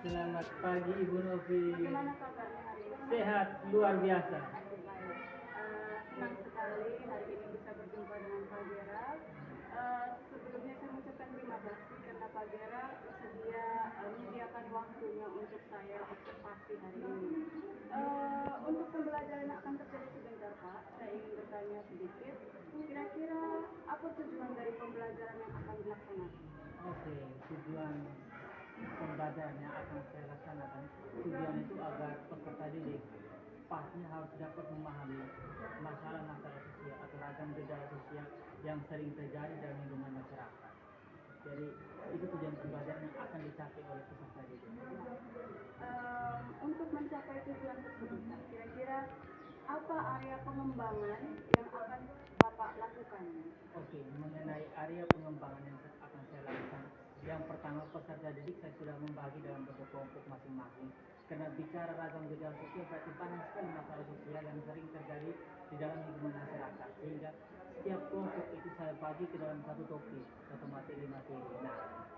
Selamat pagi Ibu Novi. Bagaimana kabarnya hari ini? Sehat luar biasa. Baik. Senang sekali hari ini bisa berjumpa dengan Pak Gera. Sebelumnya saya mengucapkan terima kasih karena Pak Gera bersedia menyediakan waktunya untuk saya observasi hari ini. Untuk pembelajaran yang akan terjadi sebentar Pak, saya ingin bertanya sedikit. Kira-kira apa tujuan dari pembelajaran yang akan dilaksanakan? Oke, tujuan pembelajaran yang akan saya laksanakan, tujuan itu agar peserta didik pastinya harus dapat memahami masalah-masalah sosial atau ragam gejala sosial yang sering terjadi dalam lingkungan masyarakat. Jadi itu tujuan pembelajaran yang akan dicapai oleh peserta didik. Untuk mencapai tujuan tersebut, kira-kira apa area pengembangan yang akan Bapak lakukan? Oke, mengenai area pengembangan yang akan saya lakukan, yang pertama peserta didik saya sudah membagi dalam bentuk kelompok masing-masing. Karena bicara ragam gejala sosial berarti banyak sekali masalah sosial yang sering terjadi di dalam lingkungan masyarakat. Sehingga setiap kelompok itu saya bagi ke dalam satu topik, satu materi-materi. Nah,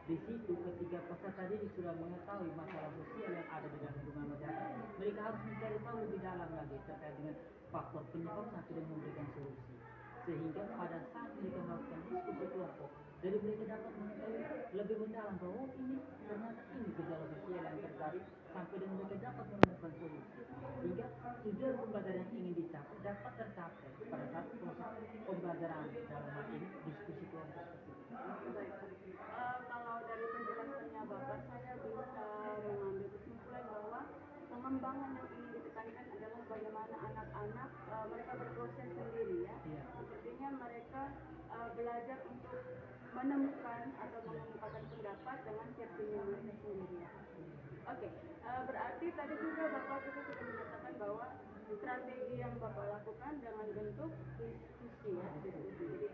di situ ketika peserta didik sudah mengetahui masalah sosial yang ada di dalam lingkungan masyarakat, mereka harus mencari tahu lebih dalam lagi terkait dengan faktor penyebab sampai dan memberikan solusi. Sehingga pada saat mereka melakukan diskusi kelompok, jadi mereka dapat mengetahui lebih mendalam bahwa ini ternyata ini gejala sosial yang terjadi sampai dan mereka dapat menemukan solusi. Sehingga tujuan pembelajaran yang ingin dicapai dapat tercapai pada saat proses pembelajaran dalam hal ini diskusi kelompok tersebut. Baik. Kalau dari penjelasannya Bapak, saya bisa mengambil kesimpulan bahwa pengembangan yang ingin ditekankan adalah bagaimana anak-anak mereka berproses sendiri ya. Iya. Sepertinya mereka belajar untuk menemukan atau mengemukakan pendapat dengan versinya mereka sendiri. Oke, berarti tadi juga Bapak juga sudah menyatakan bahwa strategi yang Bapak lakukan dengan bentuk diskusi ya, diskusi. Jadi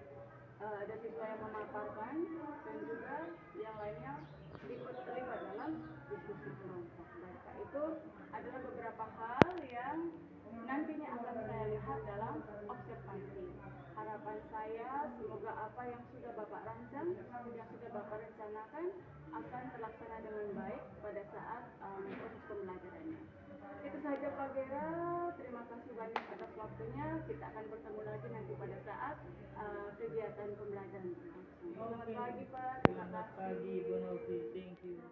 ada siswa yang memaparkan dan juga yang lainnya ikut terlibat dalam diskusi kelompok. Baik, itu adalah beberapa hal yang nantinya akan saya lihat dalam observasi. Harapan saya semoga apa yang sudah Bapak rancang, yang sudah Bapak rencanakan akan terlaksana dengan baik pada saat proses pembelajarannya. Itu saja Pak Gera, terima kasih banyak atas waktunya. Kita akan bertemu lagi nanti pada saat kegiatan pembelajaran berlangsung. Selamat pagi Pak, terima Selamat kasih. pagi Ibu Novi, thank you.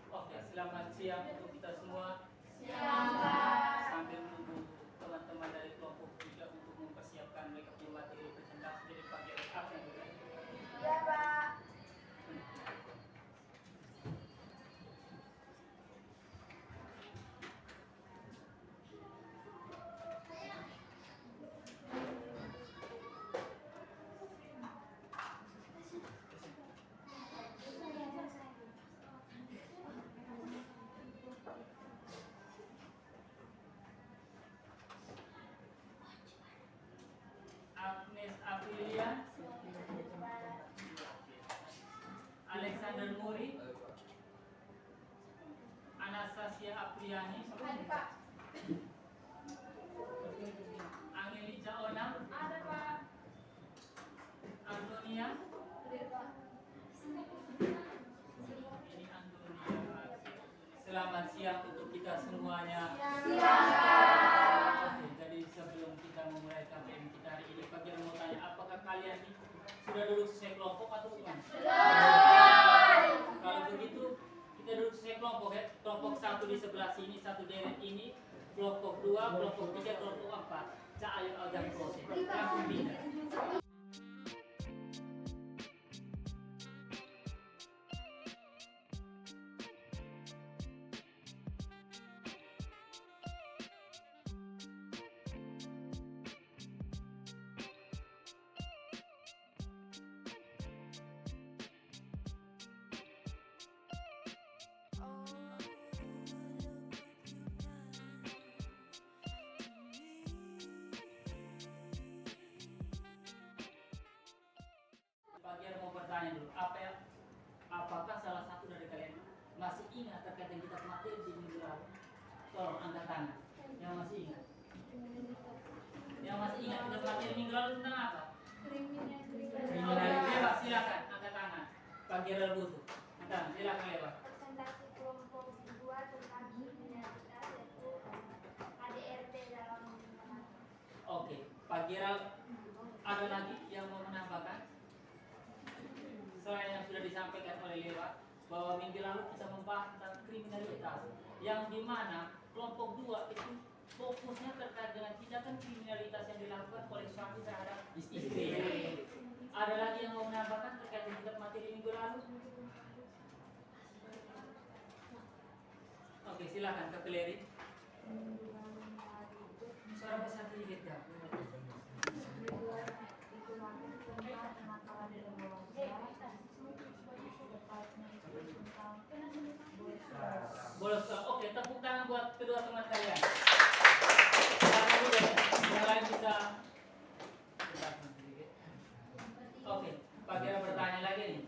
Oke, selamat siang untuk kita semua. Sambil menunggu teman-teman dari kelompok 3 untuk mempersiapkan mereka punya materi presentasi dari pagi apa yang juga. Ya Pak. Agnes Aprilia, Alexander Muri, Anastasia Apriani, Angelija Onam, Antonia, ini Antonia. Selamat siang untuk kita semuanya. Oke, jadi sebelum kita memulai KPM kita hari ini, Pak mau tanya, apakah kalian sudah duduk sesuai kelompok atau bukan? Kalau begitu, kita duduk sesuai kelompok ya. Kelompok 1 di sebelah sini, satu deret ini, kelompok 2, kelompok 3, kelompok 4. Ayo agar proses. Langsung pindah. apakah salah satu dari kalian masih ingat terkait yang kita materi di minggu lalu? Tolong angkat tangan. Yang masih ingat? Yang masih ingat kita materi minggu lalu tentang apa? Kriminalitas. Lewat, silakan angkat tangan. Pagi Rabu. Angkat, silakan lewat. Presentasi kelompok 2 tentang kriminalitas yaitu ADRT dalam lingkungan. Oke, Pak Giral, ada lagi yang mau menambahkan? Selain yang sudah disampaikan oleh lewat, bahwa minggu lalu kita membahas tentang kriminalitas, yang dimana kelompok 2 itu fokusnya terkait dengan tindakan kriminalitas yang dilakukan oleh suami terhadap istri. Ada lagi yang mau menambahkan terkait dengan materi minggu lalu? Oke, silakan Kak Keleri. Suara besar sedikit ya. Boleh, oke, tepuk tangan buat kedua teman kalian. Yang lain bisa. Oke, Pak Gira bertanya lagi nih.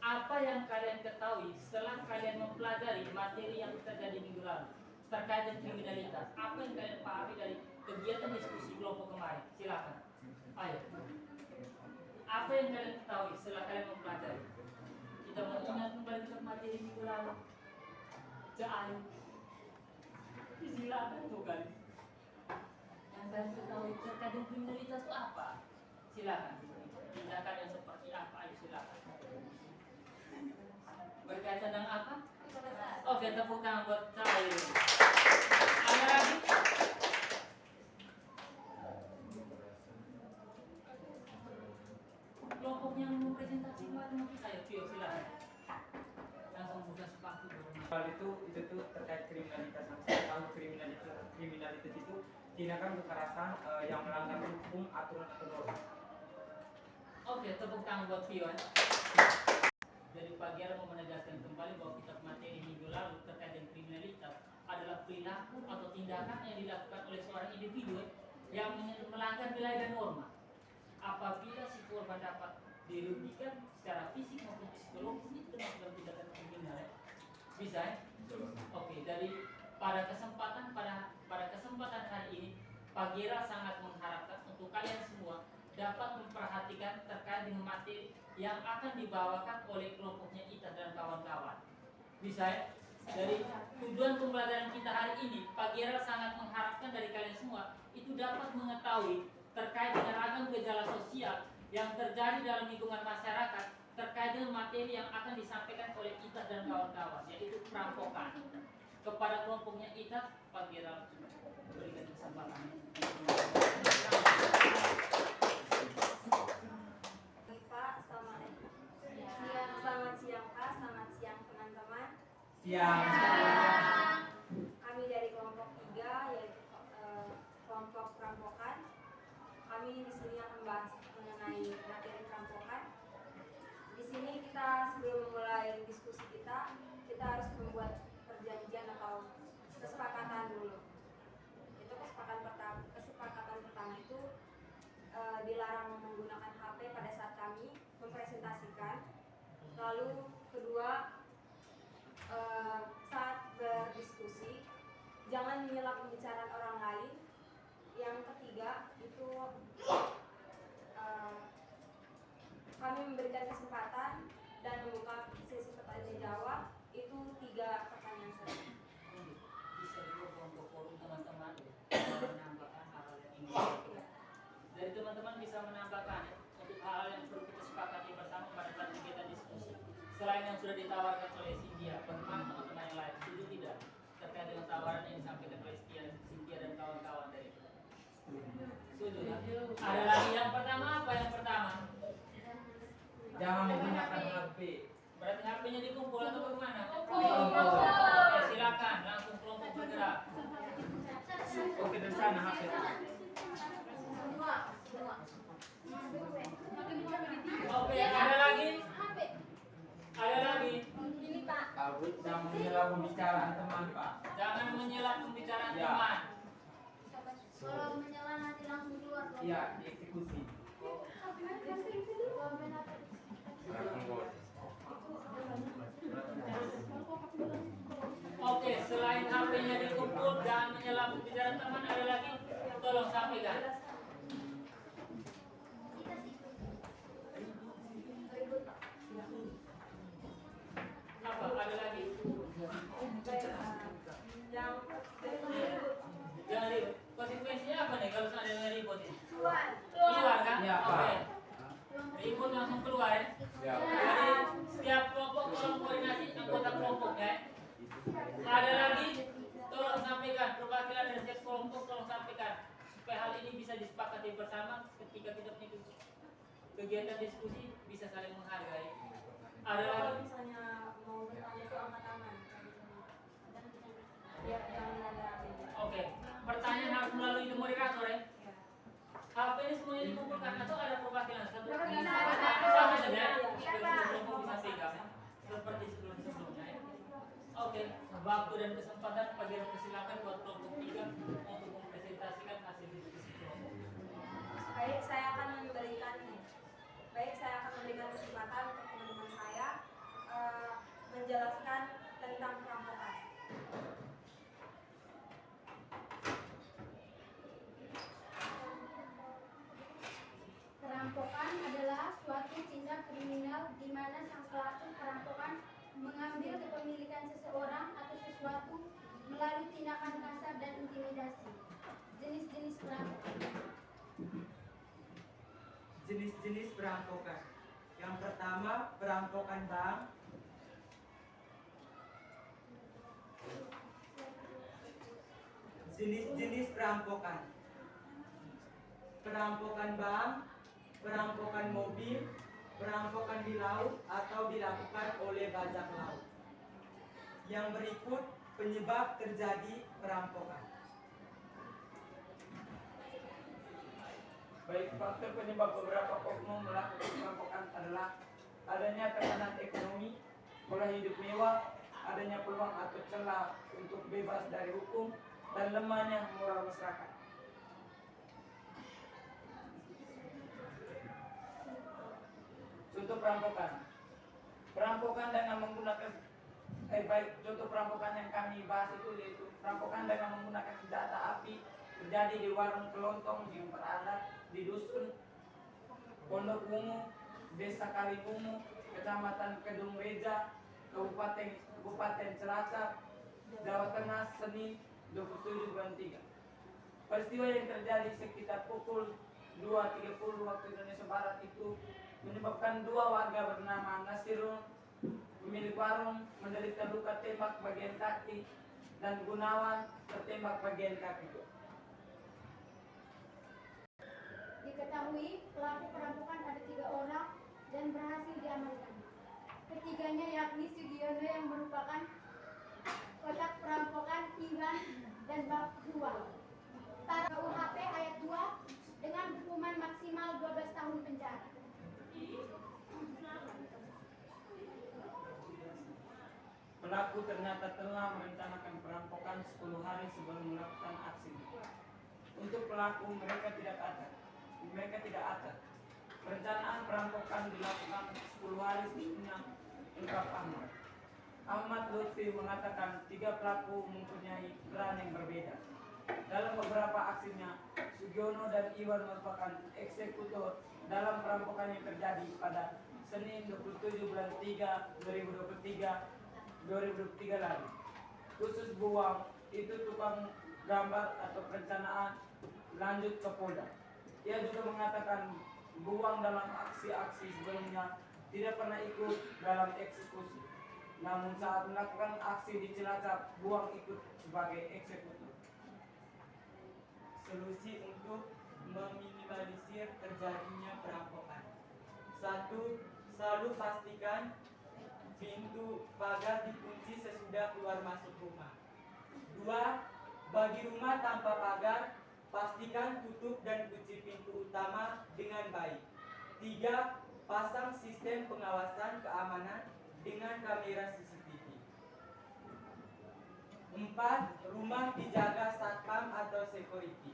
Apa yang kalian ketahui setelah kalian mempelajari materi yang terjadi minggu lalu terkait dengan kriminalitas? Apa yang kalian pahami dari kegiatan diskusi kelompok kemarin? Silakan. Ayo. Apa yang kalian ketahui setelah kalian mempelajari? Kita mau ingat kembali ke materi minggu lalu. Ayo. Silakan bukan. Yang kalian ketahui terkait dengan kriminalitas itu apa? Silakan. Tindakan yang seperti apa? Ayo silakan. Berkaitan dengan apa? Oke, tepuk tangan buat saya. Ada lagi? Kelompok yang mau presentasi kemarin mungkin ayo, Pio silakan. Langsung buka sepatu dong. Hal itu tuh terkait kriminalitas. Saya tahu kriminalitas itu tindakan kekerasan yang melanggar hukum, aturan atau norma. Oke, tepuk tangan buat Pio. Jadi Pak Giara mau menegaskan kembali bahwa kitab materi minggu lalu terkait dengan kriminalitas adalah perilaku atau tindakan yang dilakukan oleh seorang individu yang melanggar nilai dan norma. Apabila si korban dapat dirugikan secara fisik maupun psikologis, itu termasuk dalam tindakan kriminal. Bisa ya? Oke, dari pada kesempatan hari ini Pak Giara sangat mengharapkan untuk kalian semua dapat memperhatikan terkait dengan materi yang akan dibawakan oleh kelompoknya Ita dan kawan-kawan. Bisa ya? Dari tujuan pembelajaran kita hari ini, Pak Giara sangat mengharapkan dari kalian semua itu dapat mengetahui terkait dengan ragam gejala sosial yang terjadi dalam lingkungan masyarakat terkait dengan materi yang akan disampaikan oleh Ita dan kawan-kawan, yaitu perampokan. Kepada kelompoknya Ita, Pak Giara berikan kesempatan. Selamat siang Pak, selamat siang teman-teman. Siang. Kami dari kelompok 3 yaitu kelompok perampokan. Kami di sini akan membahas mengenai materi perampokan. Di sini kita sebelum memulai diskusi kita harus membuat perjanjian atau kesepakatan dulu. Itu kesepakatan pertama itu dilarang menggunakan HP pada saat kami mempresentasikan. Lalu kedua, saat berdiskusi jangan menyela pembicaraan orang lain. Yang ketiga itu kami memberikan kesempatan dan membuka sesi pertanyaan jawab. Itu 3 pertanyaan saja. Bisa juga kelompok forum teman-teman menambahkan hal yang ingin disampaikan. Dari teman-teman bisa menambahkan untuk hal yang perlu kita sepakati bersama pada saat kita diskusi. Selain yang sudah ditawarkan oleh Cynthia, bagaimana teman-teman yang lain setuju tidak terkait dengan tawaran yang disampaikan oleh Cynthia dan kawan-kawan dari itu? Setuju ya? Ada lagi yang pertama apa? Yang pertama? Jangan menggunakan HP. Berarti HP-nya dikumpul atau bagaimana? Dikumpul. Oke, silakan langsung kelompok bergerak. Oke, dari sana HP. Oke, ada lagi? Ada lagi? Ini Pak. Jangan menyela pembicaraan teman, Pak. Jangan menyela pembicaraan Ya. teman. Kalau menyala nanti langsung keluar. Iya, dieksekusi. Kalau main HP. sampaikan. Ribut. Apa? Ada lagi? Baik, yang ribut. Jangan ribut. Konsekuensinya apa nih kalau seandainya ribut ini? Keluar. Keluar kan? Iya, Pak. Oke. Ribut langsung keluar ya. Ya. Jadi setiap kelompok tolong koordinasi anggota kelompoknya. Ada lagi tolong sampaikan perwakilan dari setiap kelompok tolong sampaikan supaya hal ini bisa disepakati bersama ketika kita punya kegiatan diskusi bisa saling menghargai. Ada Kalau lagi? misalnya mau bertanya itu angkat tangan. Biar jangan ada beda. Oke. Pertanyaan harus melalui moderator ya. Ya. Apa ini semuanya dikumpulkan atau ada perwakilan satu? Perwakilan. Sama saja ya. Iya, Supaya Pak. kelompok bisa pegang ya. Seperti sebelumnya ya. Oke, waktu dan kesempatan bagi persilakan buat kelompok 3 untuk mempresentasikan hasil diskusi kelompok. Baik, saya akan memberikan kesempatan untuk teman-teman saya menjelaskan tentang perampokan. Perampokan adalah suatu tindak kriminal di mana sang pelaku perampokan mengambil kepemilikan seseorang atau sesuatu melalui tindakan kasar dan intimidasi. Jenis-jenis perampokan. Jenis-jenis perampokan. Yang pertama, perampokan bank. Jenis-jenis perampokan. Perampokan bank, perampokan mobil, perampokan di laut atau dilakukan oleh bajak laut. Yang berikut penyebab terjadi perampokan. Baik, faktor penyebab beberapa oknum melakukan perampokan adalah adanya tekanan ekonomi, pola hidup mewah, adanya peluang atau celah untuk bebas dari hukum, dan lemahnya moral masyarakat. Contoh perampokan. Perampokan dengan menggunakan contoh perampokan yang kami bahas itu yaitu perampokan dengan menggunakan senjata api terjadi di warung kelontong yang berada di dusun Pondok Ungu, Desa Kalibungu, Kecamatan Kedung Reja, Kabupaten Cilacap, Jawa Tengah, Senin 27 bulan 3. Peristiwa yang terjadi sekitar pukul 2.30 waktu Indonesia Barat itu menyebabkan dua warga bernama Nasirul, pemilik warung, menderita luka tembak bagian kaki, dan Gunawan tertembak bagian kaki. Diketahui pelaku perampokan ada 3 orang dan berhasil diamankan. Ketiganya yakni Sugiono yang merupakan otak perampokan Iwan dan Bab 2. Para KUHP ayat 2 dengan hukuman maksimal 12 tahun penjara. Pelaku ternyata telah merencanakan perampokan 10 hari sebelum melakukan aksi. Untuk pelaku mereka tidak acak. Perencanaan perampokan dilakukan 10 hari sebelumnya. Ungkap Ahmad. Ahmad Lutfi mengatakan 3 pelaku mempunyai peran yang berbeda. Dalam beberapa aksinya, Sugiono dan Iwan merupakan eksekutor dalam perampokan yang terjadi pada Senin 27 bulan 3 2023 lalu. Khusus Buang itu tukang gambar atau perencanaan lanjut ke Polda. Ia juga mengatakan Buang dalam aksi-aksi sebelumnya tidak pernah ikut dalam eksekusi. Namun saat melakukan aksi di Cilacap, Buang ikut sebagai eksekutor. Solusi untuk meminimalisir terjadinya perampokan. 1. Selalu pastikan pintu pagar dikunci sesudah keluar masuk rumah. 2. Bagi rumah tanpa pagar, pastikan tutup dan kunci pintu utama dengan baik. 3. Pasang sistem pengawasan keamanan dengan kamera CCTV. 4. Rumah dijaga satpam atau security.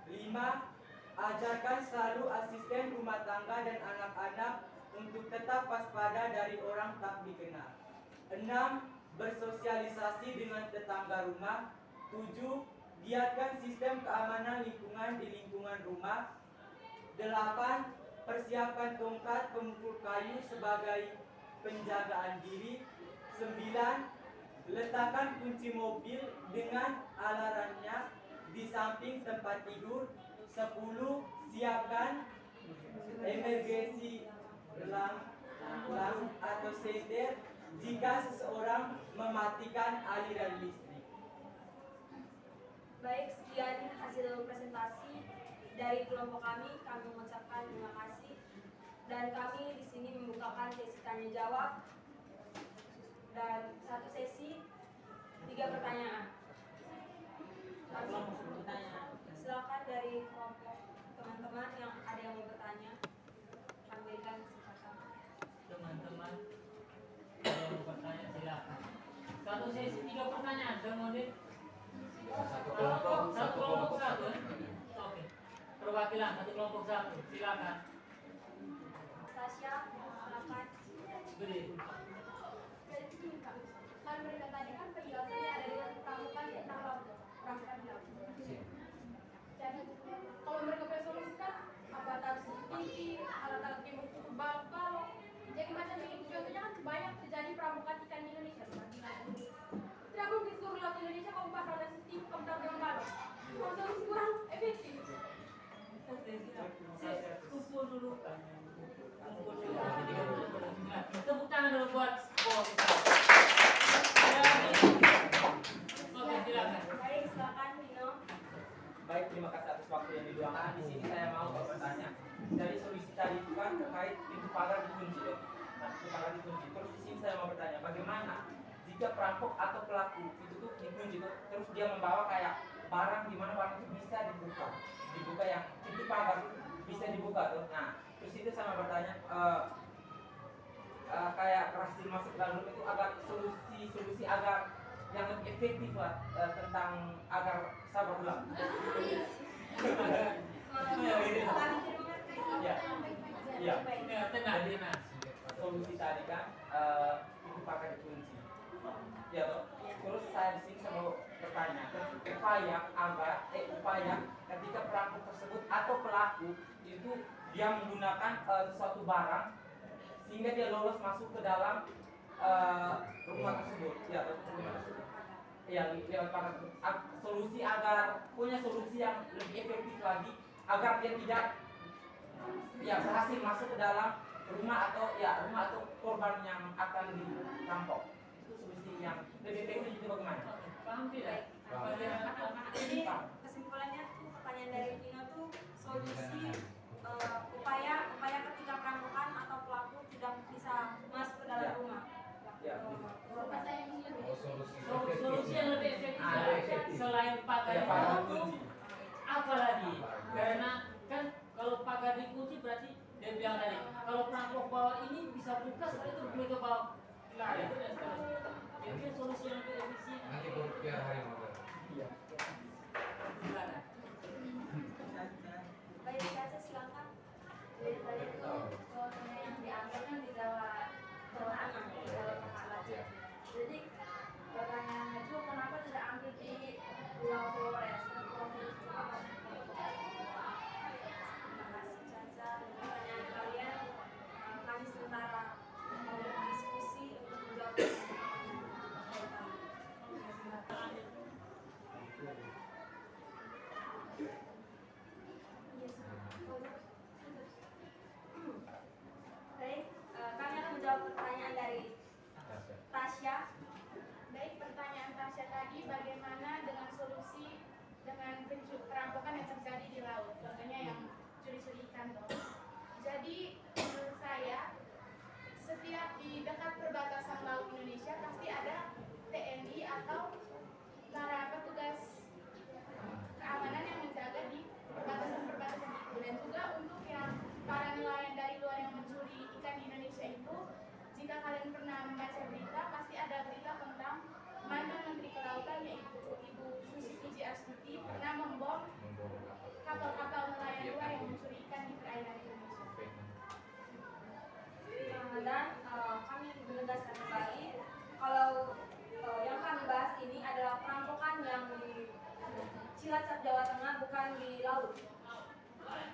5. Ajarkan selalu asisten rumah tangga dan anak-anak untuk tetap waspada dari orang tak dikenal. 6. Bersosialisasi dengan tetangga rumah. 7. giatkan sistem keamanan lingkungan di lingkungan rumah. 8. Persiapkan tongkat pemukul kayu sebagai penjagaan diri. 9. Letakkan kunci mobil dengan alarmnya di samping tempat tidur. 10. Siapkan emergency lamp atau senter jika seseorang mematikan aliran listrik. Baik, sekian hasil presentasi dari kelompok kami. Kami mengucapkan terima kasih dan kami di sini membukakan sesi tanya jawab dan satu sesi 3 pertanyaan. Silakan dari kelompok teman-teman yang ada yang mau bertanya. Kami berikan kesempatan. Teman-teman, kalau mau bertanya silakan. Satu sesi 3 pertanyaan, kemudian satu kelompok satu. Oke. Perwakilan satu kelompok satu, silakan. Tasya, silakan. Beri. Kan mereka tadi kan penjelasannya ada dengan pramukan tentang laut, pramukan di laut. Jadi kalau mereka presolusikan apa taruh CCTV, alat-alat yang mengukur balok, jadi macam ini. Contohnya kan banyak terjadi pramukan ikan di Indonesia. Tidak mungkin seluruh laut Indonesia kamu pasang ada CCTV, kamu taruh dengan balok. Kalau solusi kurang efektif. Kumpul dulu. Tepuk tangan dulu buat Oke, silakan. Baik, silakan Nino. Baik, terima kasih atas waktu yang diluangkan. Di sini saya mau bertanya. Dari solusi tadi itu kan terkait pintu pagar dikunci, ya. Nah, pintu pagar dikunci. Terus di sini saya mau bertanya, bagaimana jika perampok atau pelaku itu tuh dikunci tuh, terus dia membawa kayak barang di mana barang itu bisa dibuka yang pintu pagar bisa dibuka tuh. Nah, terus itu saya mau bertanya, kayak berhasil masuk ke dalam itu agar solusi agar yang lebih efektif lah tentang agar sabar ulang. Kami mengerti. Ya. Ya. Tenang. Solusi tadi kan itu pakai dikunci. Ya toh. Terus saya di sini saya mau bertanya, upaya ketika pelaku tersebut atau pelaku itu dia menggunakan sesuatu barang sehingga dia lolos masuk ke dalam rumah tersebut. Ya toh. Ya, lewat pagar. Solusi agar punya solusi yang lebih efektif lagi agar dia tidak berhasil masuk ke dalam rumah atau korban yang akan dirampok. Itu solusi yang lebih efektif itu bagaimana? Paham tidak? Jadi kesimpulannya tuh pertanyaan dari Nino tuh solusi upaya ketika perampokan atau pelaku tidak bisa masuk ke dalam rumah. Ya. Solusi yang lebih efektif selain pagar dikunci. Apalagi karena kan kalau pagar dikunci berarti dia bilang tadi kalau perampok bawa ini bisa buka setelah itu mereka bawa lari itu dan seterusnya. Jadi solusi yang lebih efisien. Nanti biar hari mau. Iya. Silakan. Baik, Caca silakan. Jadi tadi itu contohnya yang diambil kan di Jawa Tengah. Jadi pertanyaannya itu kenapa tidak ambil di Pulau Flores? Terima kasih Caca. Pertanyaan kalian kami sementara mau diskusi untuk menjawab pertanyaan. Cilacap Jawa Tengah, bukan di laut.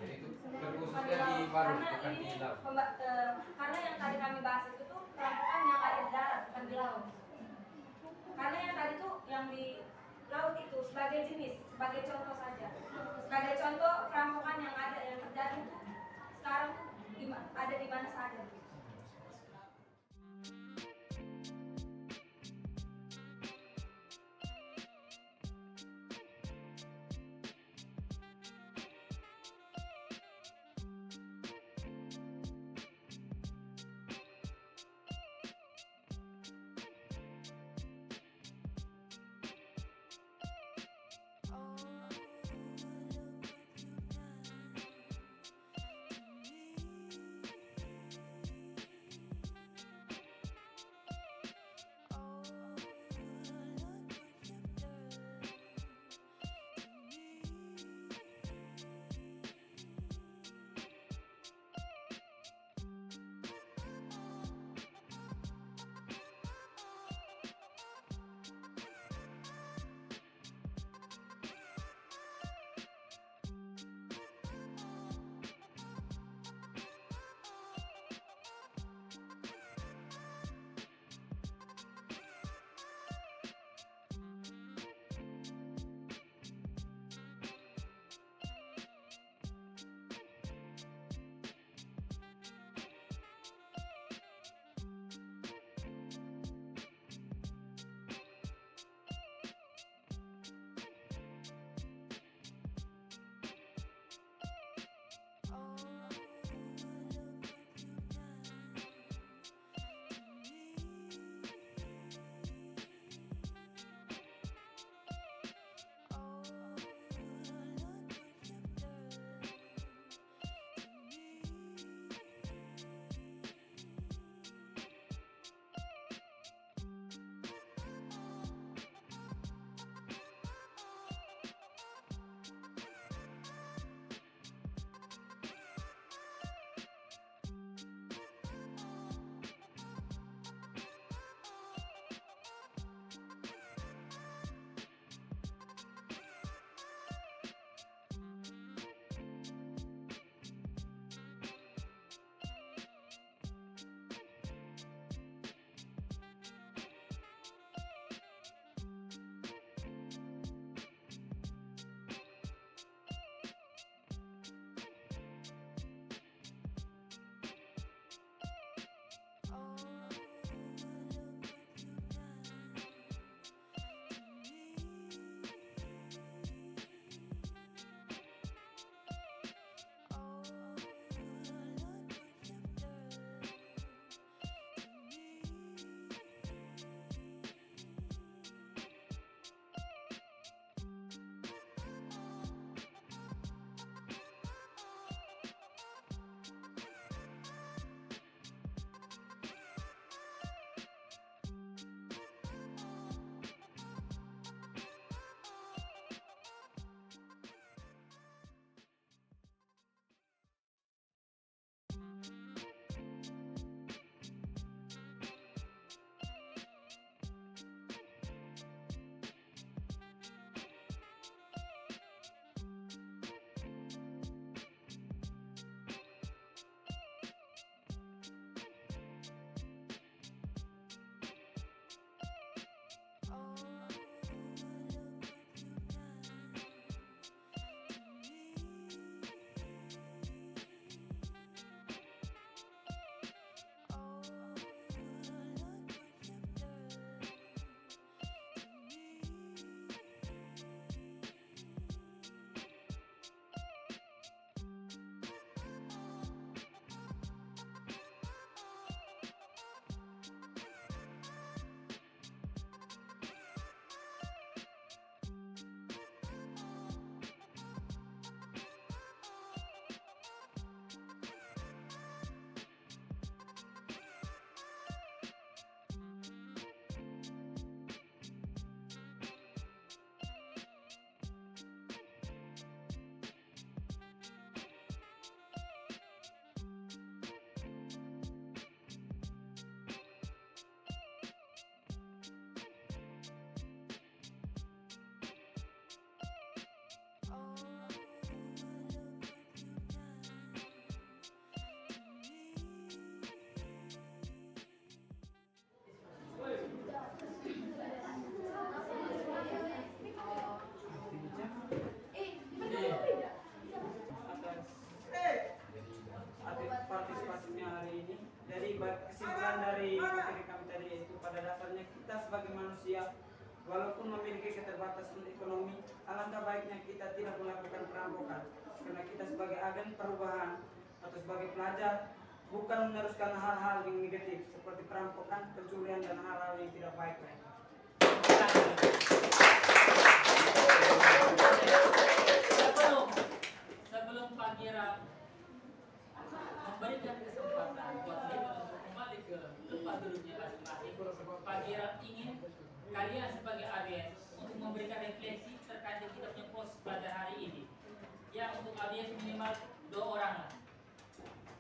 Jadi itu Bukan terkhususnya di di laut. Baru, Karena bukan ini di laut. karena yang tadi kami bahas itu tuh perampokan yang ada di darat, bukan di laut. Karena yang tadi tuh yang di laut itu sebagai jenis, sebagai contoh saja. Sebagai contoh perampokan yang ada yang terjadi tuh sekarang tuh ada di mana saja. Oh, look what you've done to me. kesimpulan dari materi kami tadi itu pada dasarnya kita sebagai manusia walaupun memiliki keterbatasan ekonomi, alangkah baiknya kita tidak melakukan perampokan karena kita sebagai agen perubahan atau sebagai pelajar bukan meneruskan hal-hal yang negatif seperti perampokan, pencurian dan hal-hal yang tidak baik lain. Sebelum Pak Gira memberikan kesempatan buat kita untuk kembali ke tempat duduknya masing-masing, Pak Gira ingin kalian sebagai audiens untuk memberikan refleksi terkait dengan kita punya proses pada hari ini. Ya, untuk audiens minimal 2 orang lah,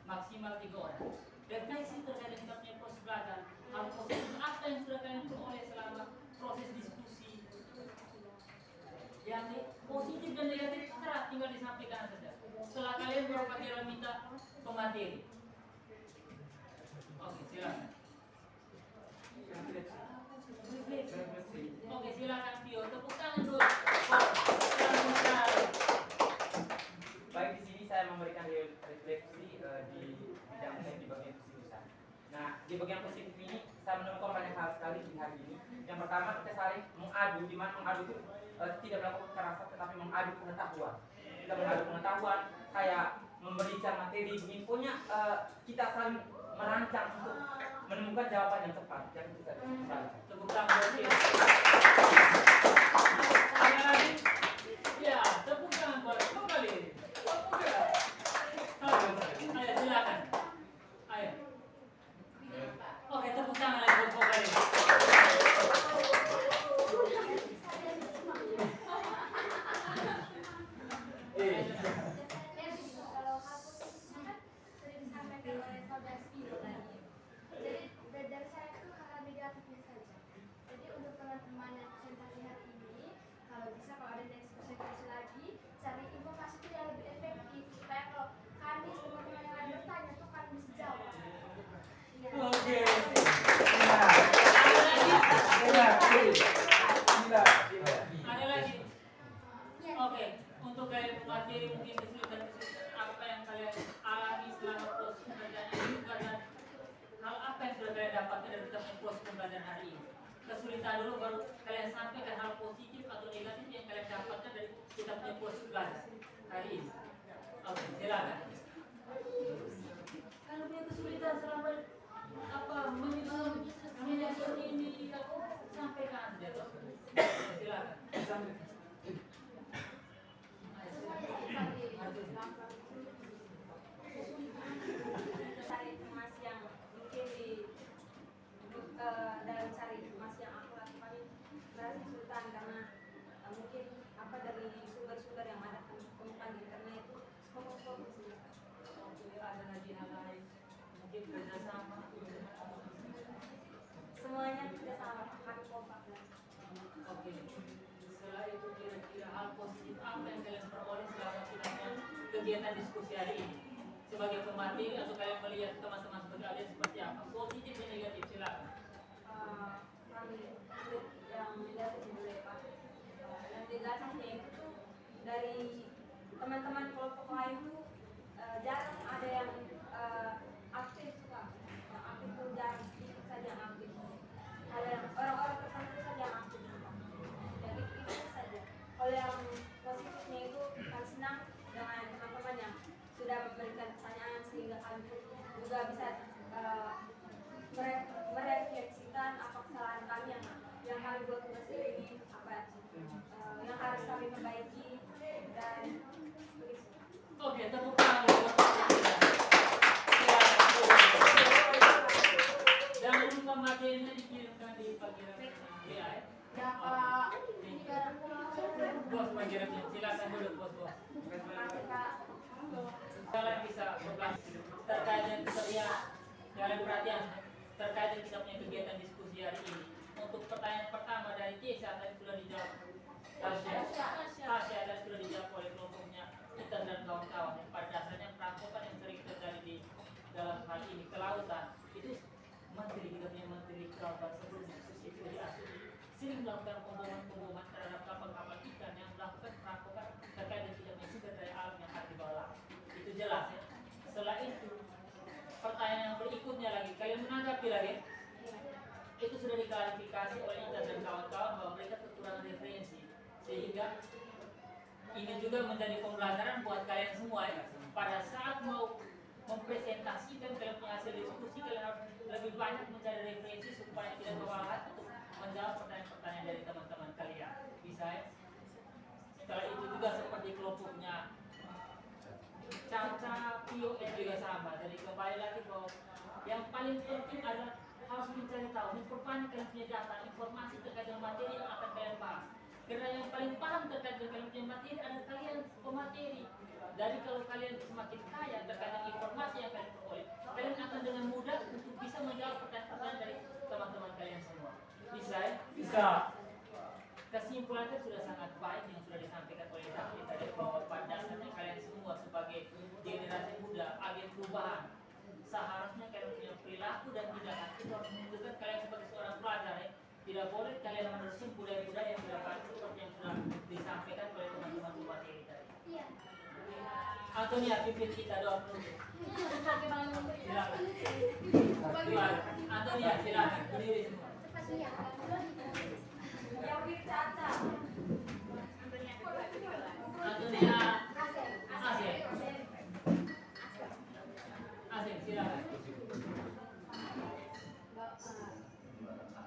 maksimal 3 orang. Refleksi terkait dengan kita punya proses belajar, hal positif apa yang sudah kalian peroleh selama proses diskusi. Yang positif dan negatif terserah, tinggal disampaikan saja. Setelah kalian baru Pak Gira minta pemateri. Oke, silakan. Oke, silakan Pio. Tepuk tangan dulu. Baik, di sini saya memberikan refleksi di bidang saya di bagian psikologi. Nah, di bagian positif ini saya menemukan banyak hal sekali di hari ini. Yang pertama, kita saling mengadu, di mana mengadu itu tidak melakukan kekerasan tetapi mengadu pengetahuan. Kita mengadu pengetahuan kayak memberikan materi, infonya kita saling merancang untuk menemukan jawaban yang tepat. Jadi kita Tepuk tangan buat Pio. Ada lagi? Ya, tepuk tangan buat kembali. Ayo, silakan. Ayo. Oke, tepuk tangan lagi buat vokalis. Kalau hal positifnya kan sudah disampaikan oleh saudara Spino tadi. Jadi dari saya itu hal negatifnya saja. Jadi untuk teman-teman yang presentasi hari ini, kalau bisa kalau ada next presentasi lagi, cari informasi itu yang lebih efektif supaya kalau kami teman-teman yang lain bertanya tuh kami bisa jawab. Iya. Oke. Ada lagi? Iya. Oke, untuk kalian materi mungkin kesulitan apa yang kalian alami selama proses pembelajaran ini dan hal apa yang sudah kalian dapatkan dari kita punya proses pembelajaran hari ini. Kesulitan dulu baru kalian sampaikan hal positif atau negatif yang kalian dapatkan dari kita punya proses belajar hari ini. Oke, silakan. Kalau punya kesulitan selama apa menyusun ini aku sampaikan saja toh. Silakan. Cari informasi yang mungkin dalam cari informasi yang aku lakukan merasa kesulitan karena mungkin apa dari sumber-sumber yang ada temukan di internet itu skop-skop sih. Ada lagi hal lain mungkin kerjasama. Semuanya tidak sama, kami kompak. Oke. Setelah itu kira-kira hal positif apa yang kalian peroleh selama kita kegiatan diskusi hari ini? Sebagai pemateri atau kalian melihat teman-teman sebagai kalian seperti apa? Positif dan negatif, silakan. Kami yang negatif boleh Pak. Yang negatifnya itu tuh dari teman-teman kelompok lain tuh jarang ada yang aktif Pak. Yang aktif tuh jarang, sedikit saja yang aktif. Ada yang orang-orang tertentu saja yang aktif Pak. Yang itu saja. Kalau yang positifnya itu kami senang dengan teman-teman yang sudah memberikan pertanyaan sehingga kami juga bisa merefleksikan apa kesalahan kami yang kami buat tugas ini, apa yang harus kami perbaiki dan begitu. Oke, tepuk tangan buat kalian. Jangan lupa materinya dikirimkan di bagian ya. Ya Pak. Bos bagiannya, silakan dulu bos. Makasih Pak. Kalian bisa berbicara terkait dengan keserian, kalian perhatian terkait dengan kita punya kegiatan diskusi hari ini. Untuk pertanyaan pertama dari Tisha tadi sudah dijawab. Tasya tadi sudah dijawab oleh kelompoknya Ethan dan kawan-kawan. Pada dasarnya perampokan yang sering terjadi di dalam hal ini kelautan itu menteri kita punya menteri kelautan sebelum diskusi itu di asli sering melakukan pemboman terhadap kapal-kapal ikan yang melakukan perampokan terkait dengan tidak punya sumber daya alam yang ada di bawah laut. Itu jelas ya. Setelah itu pertanyaan yang berikutnya berikutnya lagi, kalian menanggapi lagi. Itu sudah diklarifikasi oleh Intan dan kawan-kawan bahwa mereka kekurangan referensi, sehingga ini juga menjadi pembelajaran buat kalian semua ya. Pada saat mau mempresentasikan kalian punya hasil diskusi, kalian harus lebih banyak mencari referensi supaya tidak kewalahan untuk menjawab pertanyaan-pertanyaan dari teman-teman kalian. Bisa ya? Setelah itu juga seperti kelompoknya Caca, Pio, juga sama. Jadi kembali lagi bahwa yang paling penting adalah harus mencari tahu, memperbanyak kalian punya data, informasi terkait dengan materi yang akan kalian bahas. Karena yang paling paham terkait dengan kalian punya materi adalah kalian pemateri. Jadi kalau kalian semakin kaya terkait dengan informasi yang kalian peroleh, kalian akan dengan mudah untuk bisa menjawab pertanyaan-pertanyaan dari teman-teman kalian semua. Bisa ya? Bisa. Kesimpulannya sudah sangat baik yang sudah disampaikan oleh David tadi, bahwa pada dasarnya kalian semua sebagai generasi muda, agen perubahan, seharusnya kalian punya perilaku dan tindakan itu harus menunjukkan kalian sebagai seorang pelajar ya. Tidak boleh kalian meneruskan budaya-budaya yang sudah baik seperti yang sudah disampaikan oleh teman-teman materi tadi. Iya. Antonia, pimpin kita doa penutup. Silakan. Antonia, silakan berdiri semua. Yang pilih Caca. Antonia, Asing, silakan.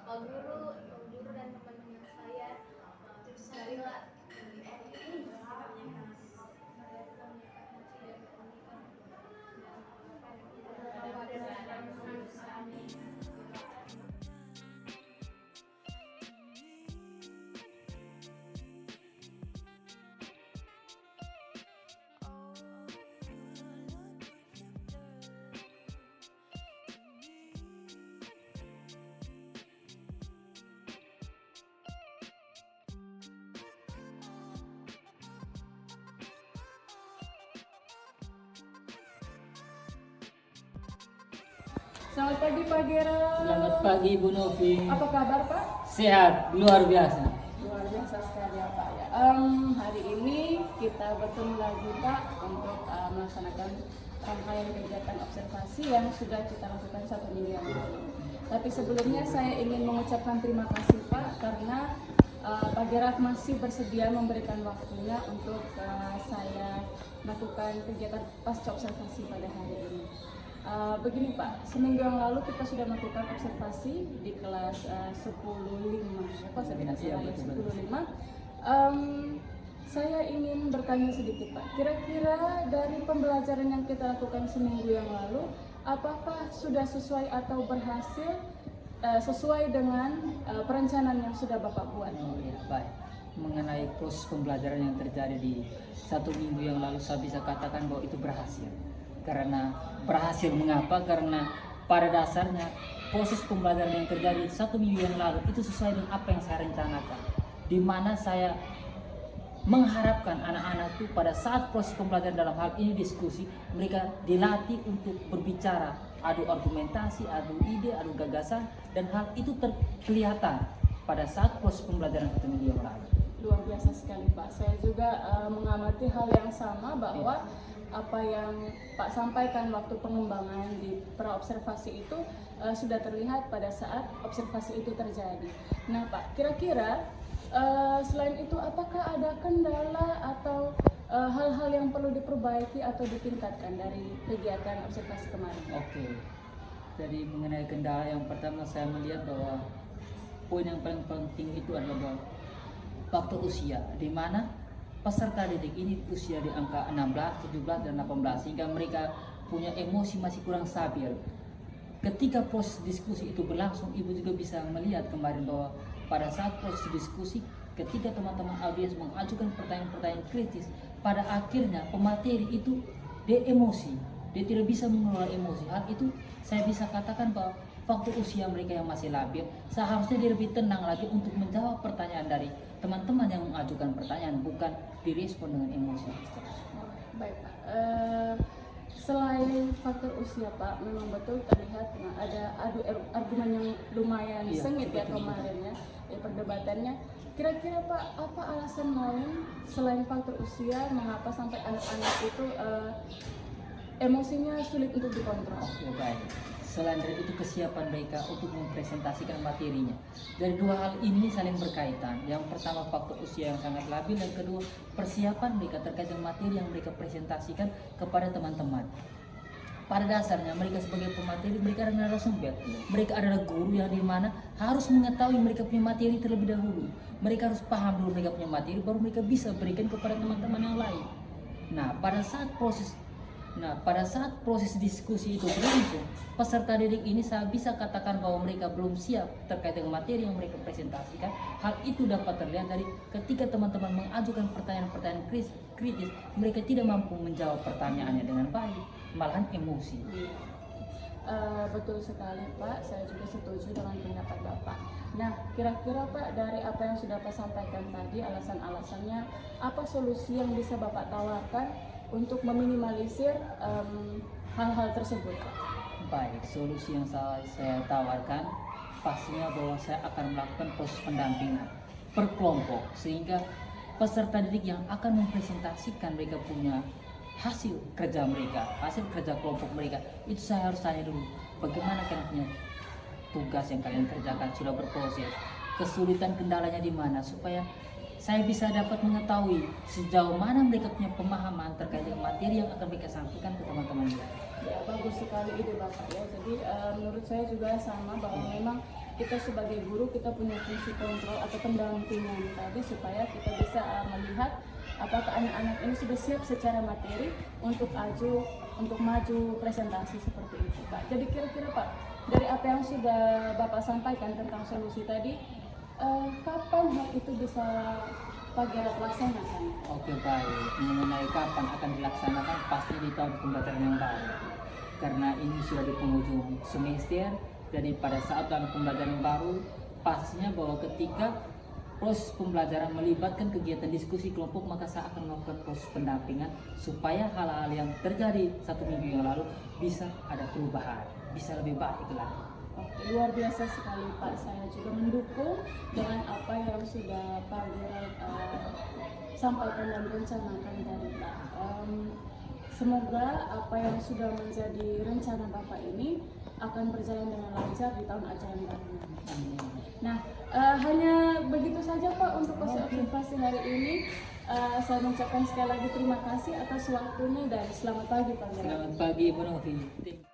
Pak Guru dan teman-teman saya, marilah Selamat pagi Pak Gera. Selamat pagi Bu Novi. Apa kabar Pak? Sehat, luar biasa. Luar biasa sekali ya Pak ya. Hari ini kita bertemu lagi Pak untuk melaksanakan rangkaian kegiatan observasi yang sudah kita lakukan 1 minggu yang lalu. Tapi sebelumnya saya ingin mengucapkan terima kasih Pak karena Pak Gerard masih bersedia memberikan waktunya untuk saya melakukan kegiatan pasca observasi pada hari ini. Begini Pak, seminggu yang lalu kita sudah melakukan observasi di kelas 10.5, saya tidak salah ya, 10.5. Saya ingin bertanya sedikit Pak, kira-kira dari pembelajaran yang kita lakukan seminggu yang lalu, apakah sudah sesuai atau berhasil sesuai dengan perencanaan yang sudah Bapak buat? Oh ya, baik. Mengenai proses pembelajaran yang terjadi di 1 minggu yang lalu, saya bisa katakan bahwa itu berhasil. Karena berhasil mengapa? Karena pada dasarnya proses pembelajaran yang terjadi 1 minggu yang lalu itu sesuai dengan apa yang saya rencanakan. Di mana saya mengharapkan anak-anak itu pada saat proses pembelajaran dalam hal ini diskusi, mereka dilatih untuk berbicara, adu argumentasi, adu ide, adu gagasan, dan hal itu kelihatan pada saat proses pembelajaran 1 minggu yang lalu. Luar biasa sekali Pak, saya juga mengamati hal yang sama bahwa apa yang Pak sampaikan waktu pengembangan di praobservasi itu sudah terlihat pada saat observasi itu terjadi. Nah Pak, kira-kira selain itu apakah ada kendala atau hal-hal yang perlu diperbaiki atau ditingkatkan dari kegiatan observasi kemarin? Oke, jadi mengenai kendala yang pertama saya melihat bahwa poin yang paling penting itu adalah bahwa faktor usia, di mana peserta didik ini usia di angka 16, 17, dan 18 sehingga mereka punya emosi masih kurang stabil. Ketika proses diskusi itu berlangsung, Ibu juga bisa melihat kemarin bahwa pada saat proses diskusi, ketika teman-teman audiens mengajukan pertanyaan-pertanyaan kritis, pada akhirnya pemateri itu dia emosi, dia tidak bisa mengelola emosi. Hal itu saya bisa katakan bahwa faktor usia mereka yang masih labil, seharusnya dia lebih tenang lagi untuk menjawab pertanyaan dari teman-teman yang mengajukan pertanyaan, bukan direspon dengan emosi. Baik Pak, selain faktor usia Pak, memang betul terlihat ada adu argumen yang lumayan sengit ya kemarin ya, perdebatannya. Kira-kira Pak, apa alasan lain selain faktor usia mengapa sampai anak-anak itu emosinya sulit untuk dikontrol? Oke, baik. selain dari itu kesiapan mereka untuk mempresentasikan materinya. Dari dua hal ini saling berkaitan. Yang pertama faktor usia yang sangat labil, dan kedua persiapan mereka terkait dengan materi yang mereka presentasikan kepada teman-teman. Pada dasarnya mereka sebagai pemateri, mereka adalah narasumber. Mereka adalah guru yang dimana harus mengetahui mereka punya materi terlebih dahulu. Mereka harus paham dulu mereka punya materi, baru mereka bisa berikan kepada teman-teman yang lain. Nah, pada saat proses diskusi itu berlangsung, peserta didik ini saya bisa katakan bahwa mereka belum siap terkait dengan materi yang mereka presentasikan. Hal itu dapat terlihat dari ketika teman-teman mengajukan pertanyaan-pertanyaan kritis, mereka tidak mampu menjawab pertanyaannya dengan baik, malahan emosi. Betul sekali Pak, saya juga setuju dengan pendapat Bapak. Nah, kira-kira Pak, dari apa yang sudah Pak sampaikan tadi, alasan-alasannya, apa solusi yang bisa Bapak tawarkan untuk meminimalisir hal-hal tersebut Pak? Baik, solusi yang saya tawarkan pastinya bahwa saya akan melakukan proses pendampingan per kelompok, sehingga peserta didik yang akan mempresentasikan mereka punya hasil kerja mereka, hasil kerja kelompok mereka, itu saya harus tanya dulu, bagaimana kalian punya tugas yang kalian kerjakan sudah berproses, kesulitan kendalanya di mana, supaya saya bisa dapat mengetahui sejauh mana mereka punya pemahaman terkait dengan materi yang akan mereka sampaikan ke teman-teman mereka. Ya, bagus sekali ide Bapak ya. Jadi menurut saya juga sama, bahwa memang kita sebagai guru kita punya fungsi kontrol atau pendampingan tadi, supaya kita bisa melihat apakah anak-anak ini sudah siap secara materi untuk maju presentasi seperti itu Pak. Jadi kira-kira Pak, dari apa yang sudah Bapak sampaikan tentang solusi tadi, kapan hal itu bisa Pak Gerald laksanakan? Oke, baik, mengenai kapan akan dilaksanakan pasti di tahun pembelajaran yang baru, karena ini sudah di penghujung semester. Jadi pada saat tahun pembelajaran baru, pastinya bahwa ketika proses pembelajaran melibatkan kegiatan diskusi kelompok, maka saya akan melakukan proses pendampingan supaya hal-hal yang terjadi 1 minggu yang lalu bisa ada perubahan, bisa lebih baik lagi. Oke, luar biasa sekali Pak. Saya juga mendukung dengan apa yang sudah Pak Gerald sampaikan dan rencanakan tadi Pak. Semoga apa yang sudah menjadi rencana Bapak ini akan berjalan dengan lancar di tahun ajaran baru nanti. Nah, hanya begitu saja Pak untuk observasi hari ini. Saya mengucapkan sekali lagi terima kasih atas waktunya dan selamat pagi Pak Gerald. Selamat pagi, Bu Novi.